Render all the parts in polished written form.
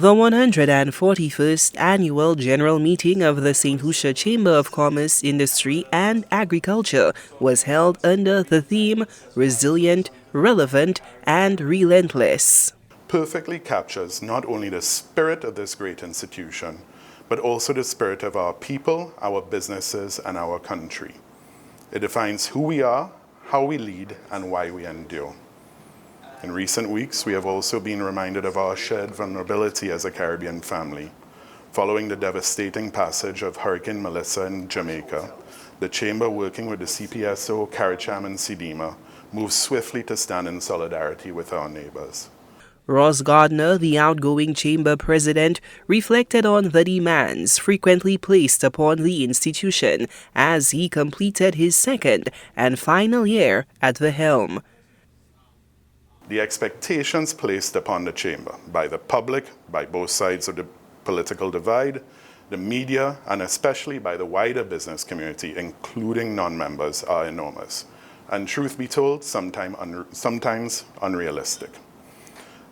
The 141st Annual General Meeting of the St. Lucia Chamber of Commerce, Industry and Agriculture was held under the theme Resilient, Relevant and Relentless. Perfectly captures not only the spirit of this great institution, but also the spirit of our people, our businesses, and our country. It defines who we are, how we lead, and why we endure. In recent weeks, we have also been reminded of our shared vulnerability as a Caribbean family. Following the devastating passage of Hurricane Melissa in Jamaica, the Chamber, working with the CPSO, CARICHAM, and CDEMA, moved swiftly to stand in solidarity with our neighbors. Gardner, the outgoing chamber president, reflected on the demands frequently placed upon the institution as he completed his second and final year at the helm. The expectations placed upon the chamber by the public, by both sides of the political divide, the media, and especially by the wider business community, including non-members, are enormous, and truth be told, sometimes unrealistic.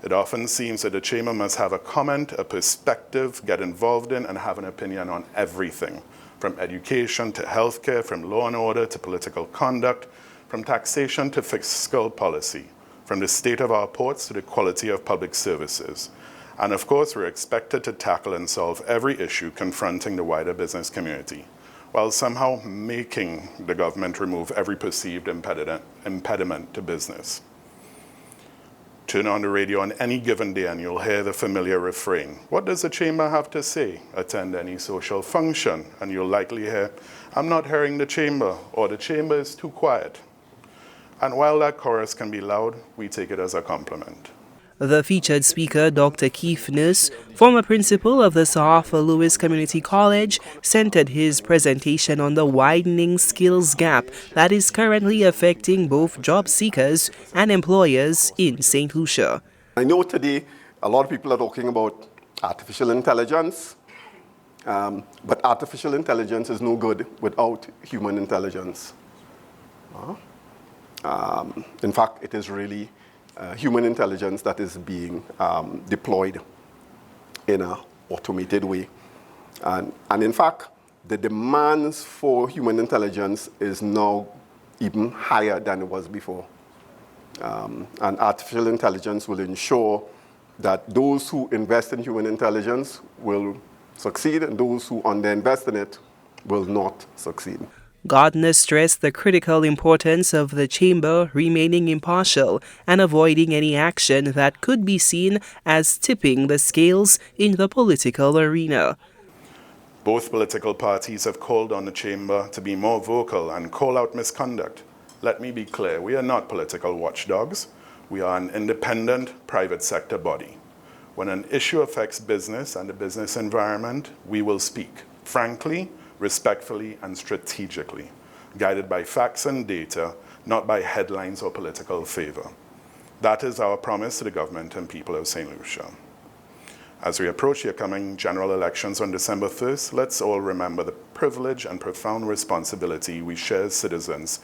It often seems that the chamber must have a comment, a perspective, get involved in, and have an opinion on everything, from education to healthcare, from law and order to political conduct, from taxation to fiscal policy, from the state of our ports to the quality of public services. And of course, we're expected to tackle and solve every issue confronting the wider business community, while somehow making the government remove every perceived impediment to business. Turn on the radio on any given day and you'll hear the familiar refrain. What does the chamber have to say? Attend any social function and you'll likely hear, I'm not hearing the chamber, or the chamber is too quiet. And while that chorus can be loud, we take it as a compliment. The featured speaker, Dr. Keith Nurse, former principal of the Sir Arthur Lewis Community College, centered his presentation on the widening skills gap that is currently affecting both job seekers and employers in St. Lucia. I know today a lot of people are talking about artificial intelligence, but artificial intelligence is no good without human intelligence. In fact, it is really human intelligence that is being deployed in an automated way. And in fact, the demands for human intelligence is now even higher than it was before. And artificial intelligence will ensure that those who invest in human intelligence will succeed, and those who underinvest in it will not succeed. Gardner stressed the critical importance of the chamber remaining impartial and avoiding any action that could be seen as tipping the scales in the political arena. Both political parties have called on the chamber to be more vocal and call out misconduct. Let me be clear, we are not political watchdogs. We are an independent private sector body. When an issue affects business and the business environment, we will speak frankly, respectfully, and strategically, guided by facts and data, not by headlines or political favor. That is our promise to the government and people of St. Lucia. As we approach the upcoming general elections on December 1st, let's all remember the privilege and profound responsibility we share as citizens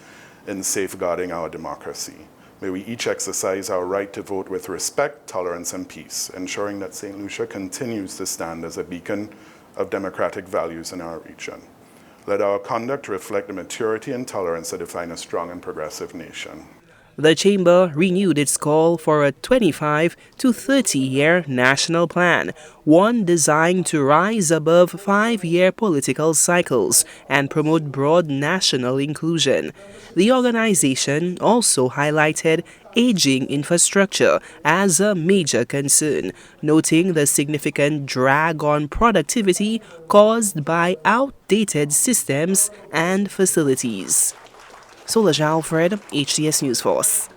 in safeguarding our democracy. May we each exercise our right to vote with respect, tolerance, and peace, ensuring that St. Lucia continues to stand as a beacon of democratic values in our region. Let our conduct reflect the maturity and tolerance that define a strong and progressive nation. The chamber renewed its call for a 25 to 30-year national plan, one designed to rise above 5-year political cycles and promote broad national inclusion. The organization also highlighted aging infrastructure as a major concern, noting the significant drag on productivity caused by outdated systems and facilities. Lucia Alfred, HTS News Force.